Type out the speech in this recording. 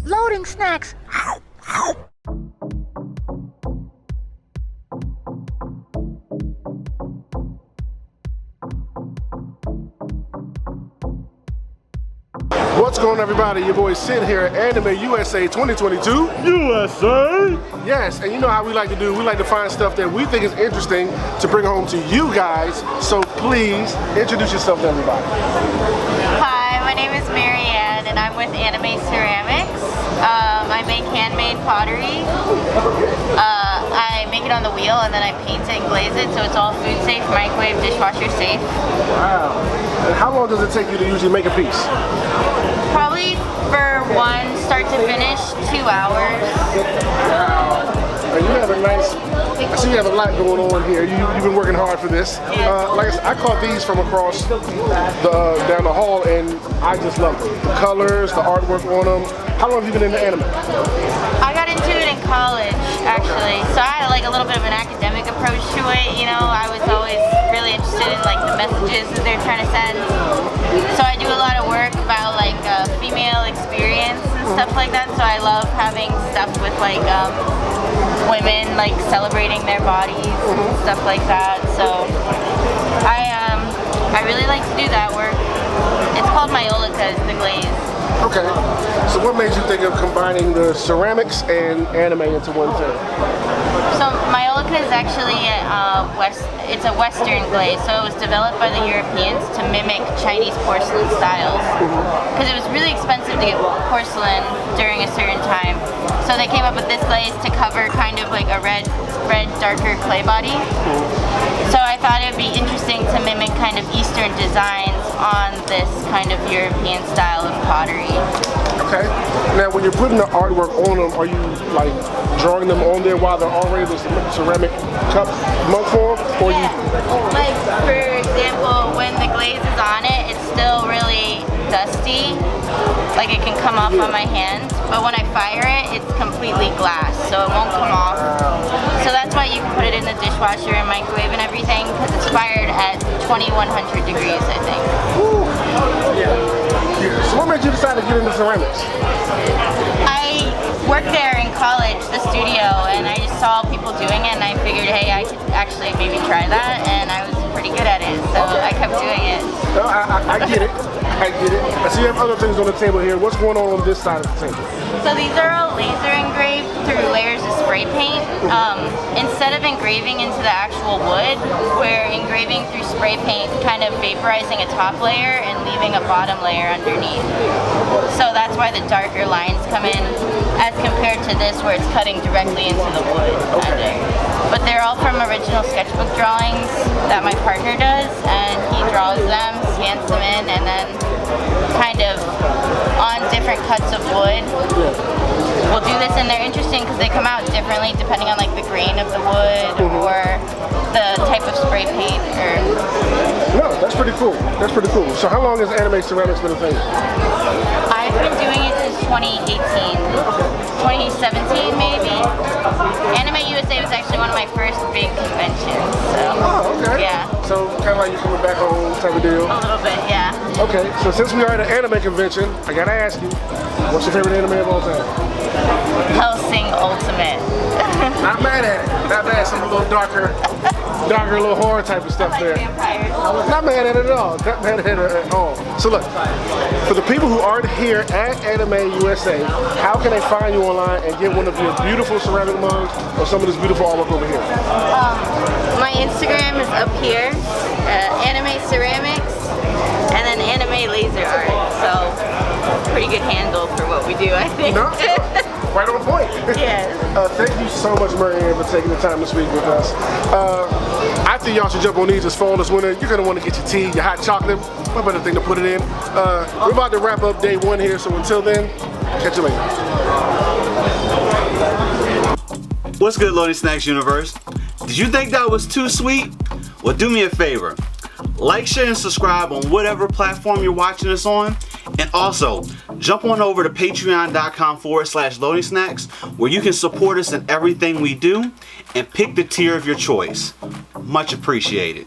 Loading snacks. What's going on, everybody? Your boy Sid here at Anime USA 2022. USA! Yes, and you know how we like to do. We like to find stuff that we think is interesting to bring home to you guys. So please introduce yourself to everybody. Hi, my name is Marianne and I'm with Anime Ceramix. I make handmade pottery. I make it on the wheel and then I paint it and glaze it, so it's all food safe, microwave, dishwasher safe. Wow. And how long does it take you to usually make a piece? Probably for one, start to finish, 2 hours. Wow. And you have a nice, I see you have a lot going on here. You've been working hard for this. Like I said, I caught these from across down the hall and I just love them. The colors, the artwork on them. How long have you been into anime? I got into it in college, actually. So I had like a little bit of an academic approach to it. You know, I was always really interested in like the messages that they're trying to send. So I do a lot of work about like female experience and stuff like that. So I love having stuff with like women like celebrating their bodies and stuff like that. So I really like to do that work. It's called Myolica, the glaze. Okay. So what made you think of combining the ceramics and anime into one thing? So Myolica is actually it's a Western glaze, so it was developed by the Europeans to mimic Chinese porcelain styles. Because it was really expensive to get porcelain during a certain time. So they came up with this glaze to cover kind of like a red darker clay body. So I thought it would be interesting to mimic kind of Eastern designs on this kind of European style of pottery. Okay. Now, when you're putting the artwork on them, are you like drawing them on there while they're already the ceramic cup mug form? Or yeah. Like for example, when the glaze is on it, it's still really dusty. Like it can come off on my hand, but when I fire it, it's completely glass, so it won't come off. So that's why you can put it in the dishwasher and microwave and everything, because it's fired at 2100 degrees, I think. Woo. Yeah. So what made you decide to get into ceramics? I worked there in college, the studio, and I just saw people doing it, and I figured, hey, I could actually maybe try that, and I was pretty good at it, so I kept doing it. No, I get it. I get it. I see you have other things on the table here. What's going on this side of the table? So these are all laser engraved through layers of spray paint. Instead of engraving into the actual wood, we're engraving through spray paint, kind of vaporizing a top layer and leaving a bottom layer underneath. So that's why the darker lines come in, as compared to this where it's cutting directly into the wood. Okay. But they're all from original sketchbook drawings that my partner does, and he draws them, scans them in, and then kind of on different cuts of wood. We'll do this, and they're interesting because they come out differently depending on like the grain of the wood or the type of spray paint. No, that's pretty cool. That's pretty cool. So how long has Anime Ceramics been a thing? I've been doing it since 2018. 2017 maybe. Anime USA was actually one of my first big conventions. So, oh, okay. Yeah. So kind of like you coming back home type of deal? A little bit, yeah. Okay, so since we are at an anime convention, I gotta ask you, what's your favorite anime of all time? Hellsing Ultimate. Not mad at it. Not bad. Some a little darker, little horror type of stuff there. Not mad at it at all. Not mad at it at all. So look, for the people who aren't here at Anime USA, how can they find you online and get one of your beautiful ceramic mugs or some of this beautiful artwork over here? My Instagram is up here, Anime Ceramix, and then Anime Laser Art. So pretty good handle for what we do, I think. No? Right on point. Yes. Thank you so much, Marianne, for taking the time to speak with us. I think y'all should jump on these this fall, this winter. You're gonna want to get your tea, your hot chocolate. What better thing to put it in? We're about to wrap up day one here, so until then, catch you later. What's good, Loading Snacks universe? Did you think that was too sweet? Well, do me a favor. Like, share, and subscribe on whatever platform you're watching us on. And also, jump on over to patreon.com/loading snacks, where you can support us in everything we do and pick the tier of your choice. Much appreciated.